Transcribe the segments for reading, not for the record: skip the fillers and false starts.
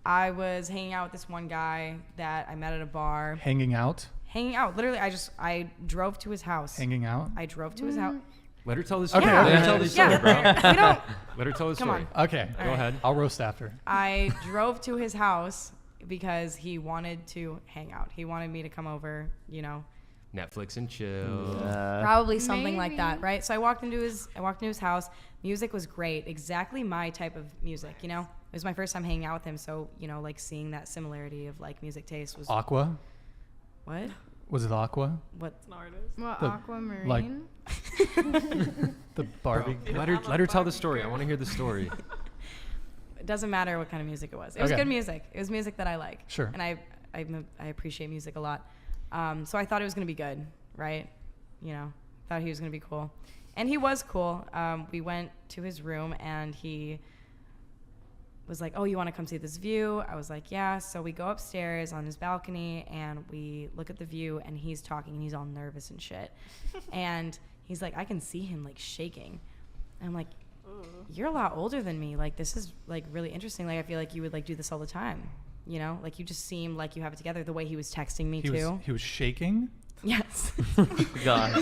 I was hanging out with this one guy that I met at a bar. Hanging out? Hanging out. Literally, I drove to his house. Hanging out? I drove to his house. Let her tell the story. Okay. Let her tell the story, bro. We don't. Let her tell the Come story. on. Okay. Go ahead. I'll roast after. I drove to his house because he wanted to hang out. He wanted me to come over, you know. Netflix and chill. Probably something like that, right? So I walked into his house. Music was great. Exactly my type of music, you know? It was my first time hanging out with him, so, you know, like seeing that similarity of like music taste was Aqua? What? Was it Aqua? What? It's an artist. What, The- Aquamarine? like- The Barbie. Let her tell the story. I want to hear the story. It doesn't matter what kind of music it was. It was Okay. good music. It was music that I like. Sure. And I appreciate music a lot. So I thought it was going to be good, right? You know, thought he was going to be cool. And he was cool. We went to his room and he was like, oh, you want to come see this view? I was like, yeah. So we go upstairs on his balcony and we look at the view and he's talking and he's all nervous and shit. And he's like, I can see him like shaking. And I'm like, you're a lot older than me. Like, this is like really interesting. Like, I feel like you would like do this all the time. You know, like you just seem like you have it together. The way he was texting me too. He was shaking? Yes. God.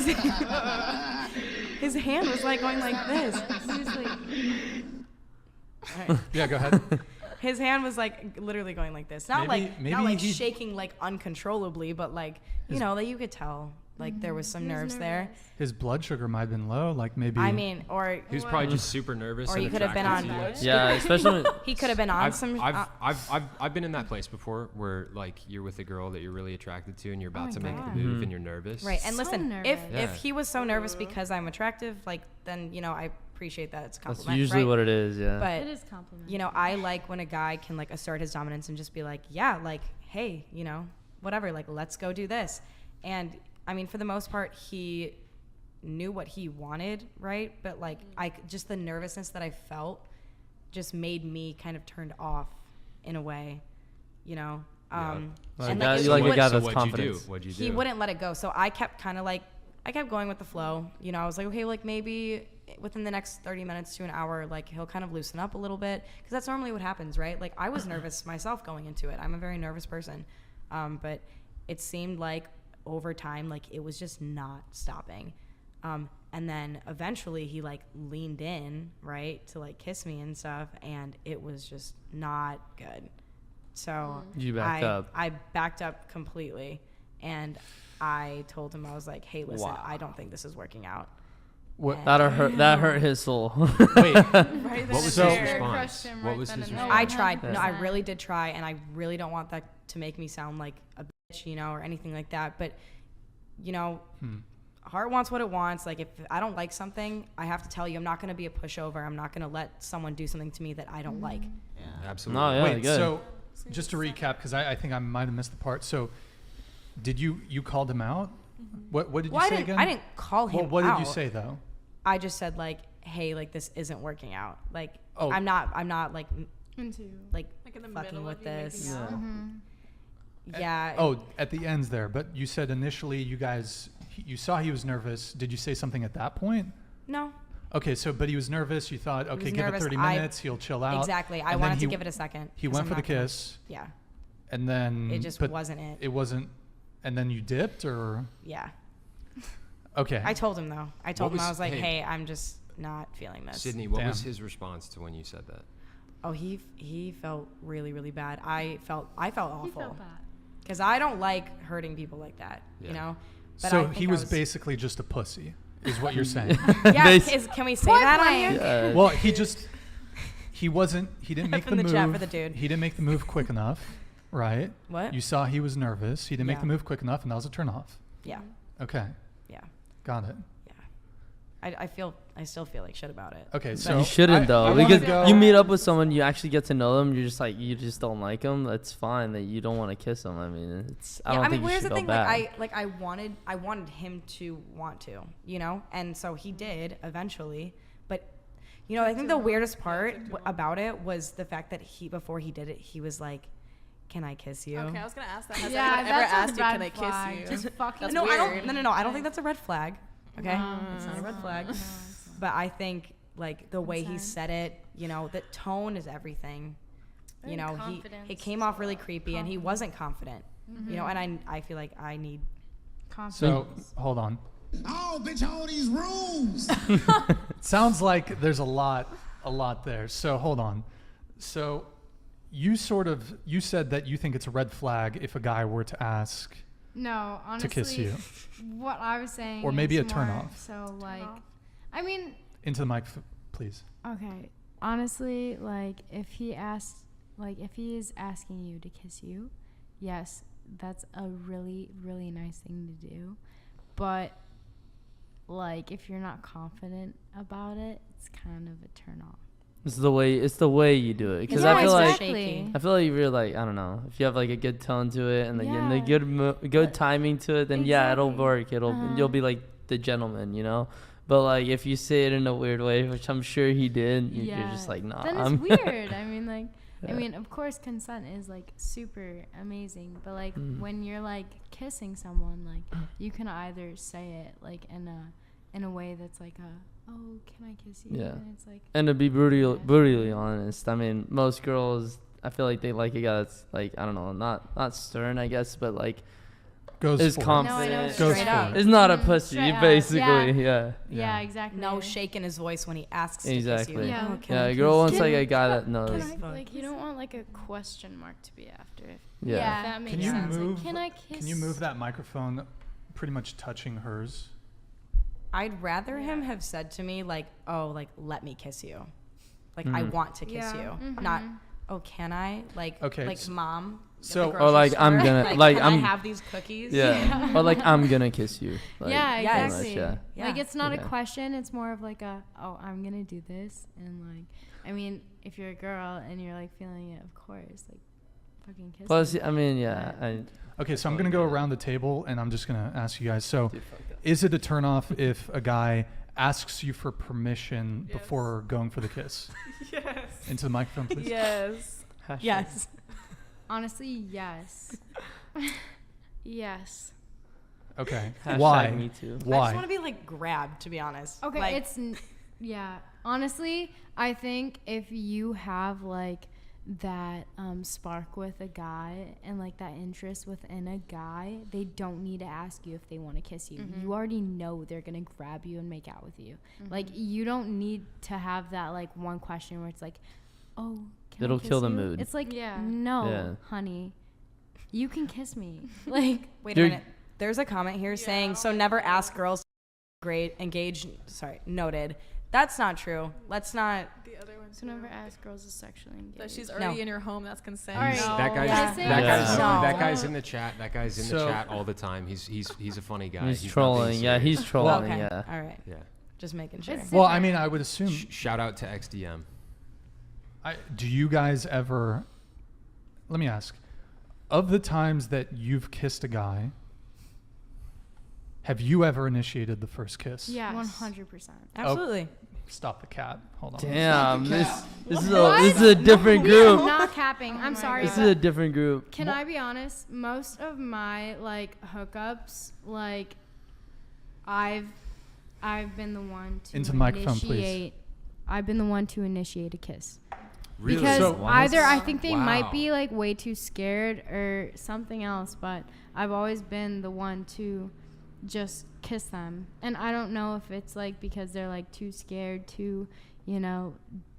His hand was like going like this. He was like, all right. Yeah, go ahead. His hand was like literally going like this. Not Maybe not like he- shaking like uncontrollably, but like, you know, like you could tell like there was some nerves there. His blood sugar might have been low, like maybe. I mean, or He was probably just super nervous. Or and he could have been attracted on- to you. Yeah, especially he could have been on some. I've been in that place before where like you're with a girl that you're really attracted to and you're about my to make God. the move and you're nervous. Right, and So listen, nervous. Yeah. if he was so nervous because I'm attractive, like then you know I appreciate that it's a that's compliment. usually right? what it is. Yeah. But It is compliment. you know, I like when a guy can like assert his dominance and just be like, yeah, like, hey, you know, whatever, like, let's go do this. And I mean, for the most part, he knew what he wanted, right? But like, just the nervousness that I felt just made me kind of turned off in a way, you know? Yeah. Like and that- it you like a would- guy So that's what'd you confident. do? What'd you do? he wouldn't let it go. So I kept kind of like, I kept going with the flow. You know, I was like, okay, like maybe within the next 30 minutes to an hour, like he'll kind of loosen up a little bit. Because that's normally what happens, right? Like I was nervous myself going into it. I'm a very nervous person. But it seemed like over time, like it was just not stopping. And then eventually he like leaned in, right, to like kiss me and stuff. And it was just not good. So You backed up. I backed up completely. And I told him, I was like, hey, listen, Wow. I don't think this is working out. What? That hurt his soul. Wait. Right What was So- his there. response? Crushed him What right was then his and response? there. I tried. No, I 100%. really did try, and I really don't want that to make me sound like a bitch, you know, or anything like that. But, you know, heart wants what it wants. Like, if I don't like something, I have to tell you, I'm not going to be a pushover. I'm not going to let someone do something to me that I don't like. Absolutely. No, yeah, Wait, good. so just to recap, because I think I might have missed the part. So did you called him out? What did you Well, say again? I didn't call him Well, what out. did you say though? I just said, like, hey, like, this isn't working out. Like, Oh. I'm not, like, Into like like in the fucking middle with of you making this. out. Yeah. Oh, at the ends there. But you said initially you saw he was nervous. Did you say something at that point? No. Okay, so but he was nervous. You thought, okay, was give nervous. it 30 I- minutes. He'll chill out. Exactly. I And then wanted to he- give it a second. He 'cause went I'm for the not gonna- kiss, Yeah. and then It just but wasn't it. It wasn't, and then you dipped, or Yeah. okay. I told him though. I told him I was- was like, hey. hey, I'm just not feeling this. Sydney, what was Damn. his response to when you said that? Oh, he felt really, really bad. I felt awful He felt bad. because I don't like hurting people like that. Yeah. You know. But I So think he I was basically just a pussy, is what you're saying. Yeah. Bas- Can we say that on here? Yeah. Well, he didn't make Up in the the move. chat for the dude. He didn't make the move quick enough, right? What? You saw he was nervous. He didn't make Yeah. the move quick enough, and that was a turnoff. Yeah. Okay, Yeah. got it. Yeah. I still feel like shit about it. Okay, so you shouldn't though, I wanna because go- you meet up with someone, you actually get to know them. You're just like you just don't like them. That's fine. That you don't want to kiss them. I mean, it's. I Yeah, don't I mean, think you where's should the go thing? back. Like, I wanted him to want to, you know, and so he did eventually. But, you know, I think the weirdest part about it was the fact that before he did it, he was like, "Can I kiss you?" Okay, I was gonna ask that. Has Yeah, anyone ever that's a asked you, red can I flag. kiss you? Just fucking. That's No, I weird. don't. No. I don't think that's a red flag. Okay, No. it's not a red flag. No, it's not. But I think like the way he Consent. said it, you know, the tone is everything. you know, he came off really creepy and he wasn't confident, you know, and I feel like I need confidence. So hold on. Oh, bitch, all these rules. Sounds like there's a lot there. So hold on. So you said that you think it's a red flag if a guy were to ask No, honestly, to kiss you, what I was saying, or maybe is a turn more off. So like, I mean, Into the mic, please. okay, honestly, like if he is asking you to kiss you, yes, that's a really, really nice thing to do, but like if you're not confident about it, it's kind of a turn off. It's the way you do it. Because Yeah, I feel exactly. like you're like, I don't know, if you have like a good tone to it and like and the Yeah. good timing to it, then yeah, it'll Exactly. work. You'll be like the gentleman, you know. But like if you say it in a weird way, which I'm sure he did, you're just like, nah. Then it's weird. I mean, like, I mean, of course, consent is like super amazing, but like when you're like kissing someone, like you can either say it like in a way that's like oh, can I kiss you? Yeah. And it's like, And to be brutally honest, I mean, most girls, I feel like they like a guy that's like, I don't know, not stern, I guess, but like Goes is for it. confident. No, I know, Goes straight for up. it. Is not a pussy, Straight up, basically. yeah. Yeah. exactly. No shake in his voice when he asks Exactly. to kiss you. Yeah. Oh, can Yeah, I a girl kiss wants you? like a guy that Can knows. I, like, You don't want like a question mark to be after. Yeah. Yeah. That makes Can you sense. move? Like, can I kiss? Can you move that microphone, pretty much touching hers? I'd rather him have said to me like, "Oh, like let me kiss you," like I want to kiss Yeah. you, not, "Oh, can I?" Like, Okay, like so- mom. at so- the Or, grocery like, I'm store, gonna- like, can I'm- I have these cookies? Yeah. Or like, I'm gonna kiss you. Like, Yeah, Yes. pretty exactly. much, yeah. Like it's not Yeah. a question, it's more of like oh, I'm gonna do this, and like, I mean, if you're a girl and you're like feeling it, of course, like, fucking kiss Plus, me. I mean, yeah. Okay, so I'm gonna go around the table and I'm just gonna ask you guys. So, Dude, fuck that. is it a turnoff if a guy asks you for permission before going for the kiss? Yes. Into the microphone, please. Yes. Hashtag. Yes. Honestly, yes. Yes. Okay. Hashtag Why? me too. I just Why? want to be like grabbed, to be honest. Okay, Like, yeah. Honestly, I think if you have like that spark with a guy and like that interest within a guy, they don't need to ask you if they want to kiss you. You already know they're gonna grab you and make out with you. Like you don't need to have that like one question where it's like, oh, can I It'll kiss kill the you? mood. It's like, Yeah. no, Yeah. honey, you can kiss me. Like, wait a You're- minute. There's a comment here saying, "So never ask girls to engage." Sorry, noted. That's not true. Let's not. The other one. so never ask girls to sexually engage. That she's No. already in your home. That's consent. All right. No. That guy's Yeah. Yeah. that guy's in the chat. That guy's in So- the chat all the time. He's a funny guy. He's not being trolling. Yeah, serious. he's trolling. Okay. Yeah. All right. Yeah. Just making sure. It's Well, I different. mean, I would assume. Shout out to XDM. Do you guys ever? Let me ask. Of the times that you've kissed a guy, have you ever initiated the first kiss? Yes. 100%. Absolutely. Stop the cat. Hold on. Damn, this is What? this is a different We group. are not capping. I'm my sorry. This is but a different group. can I be honest? Most of my like hookups, like I've been the one to Into the microphone, please. initiate. I've been the one to initiate a kiss. Really? Because So- either I think they might Wow. be like way too scared or something else, but I've always been the one to just kiss them. And I don't know if it's like because they're like too scared to, you know,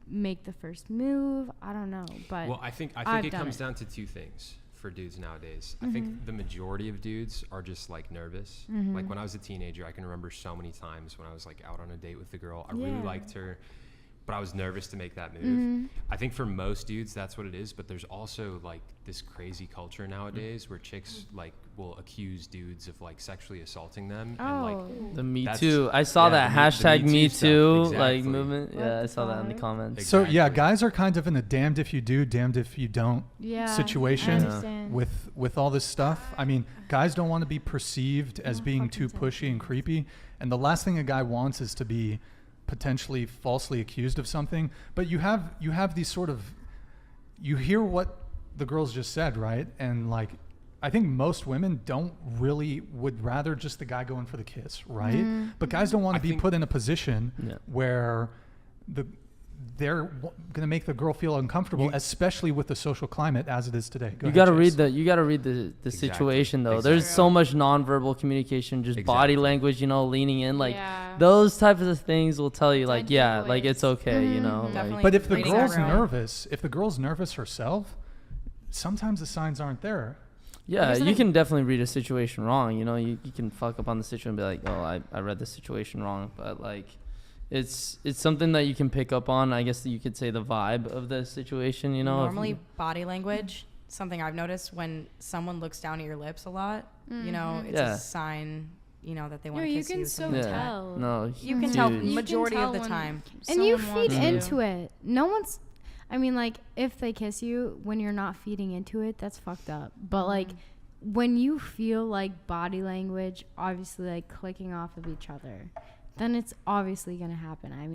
make the first move. I don't know, but Well, I think I've it done comes it. down to two things for dudes nowadays. I think the majority of dudes are just like nervous. Like when I was a teenager, I can remember so many times when I was like out on a date with the girl. I really Yeah. liked her, but I was nervous to make that move. I think for most dudes that's what it is, but there's also like this crazy culture nowadays where chicks like will accuse dudes of like sexually assaulting them and like oh, The Me That's- Too. I saw yeah, that the hashtag Me Me Too Too stuff, like exactly. movement. What Yeah, I the saw that in the fuck? comments. So yeah, Exactly. guys are kind of in a damned if you do, damned if you don't yeah, situation I understand. with all this stuff. I mean, guys don't want to be perceived as being too fucking pushy and creepy, and the last thing a guy wants is to be potentially falsely accused of something. But you have these sort of, you hear what the girls just said, right? And like, I think most women would rather just the guy go in for the kiss, right? But guys don't want I to be think- put in a position Yeah. where they're going to make the girl feel uncomfortable, especially with the social climate as it is today. You got to read the Exactly. situation though. Exactly. There's so much nonverbal communication, just body Exactly. language, you know, leaning in, like Yeah. those types of things will tell you, like, Dead yeah, like giveaways. it's okay, you know. Definitely. Like, But if the Reading girl's everyone. nervous herself, sometimes the signs aren't there. yeah, Here's the you thing. can definitely read a situation wrong. You know, you can fuck up on the situation and be like, oh, I read the situation wrong, but like. It's something that you can pick up on. I guess that you could say the vibe of the situation, you know. Normally, body language, something I've noticed when someone looks down at your lips a lot, you know, it's Yeah. a sign, you know, that they No, want to you kiss can you. so something like that. tell. No, You can tell huge. You can majority tell of the when time. And you someone feed wants to. into it. No one's, I mean, like, if they kiss you when you're not feeding into it, that's fucked up. But, like, when you feel like body language, obviously, like, clicking off of each other, then it's obviously going to happen. I mean,